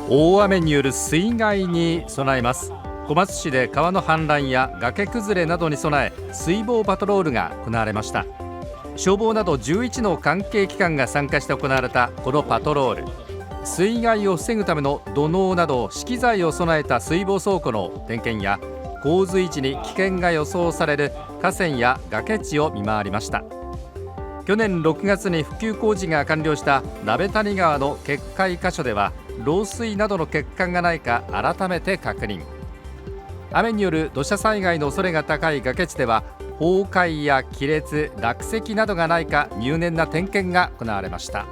大雨による水害に備えます。小松市で川の氾濫や崖崩れなどに備え水防パトロールが行われました。消防など11の関係機関が参加して行われたこのパトロール、水害を防ぐための土のうなど資機材を備えた水防倉庫の点検や洪水時に危険が予想される河川や崖地を見回りました。去年6月に復旧工事が完了した鍋谷川の決壊箇所では漏水などの欠陥がないか改めて確認。雨による土砂災害の恐れが高い崖地では崩壊や亀裂、落石などがないか入念な点検が行われました。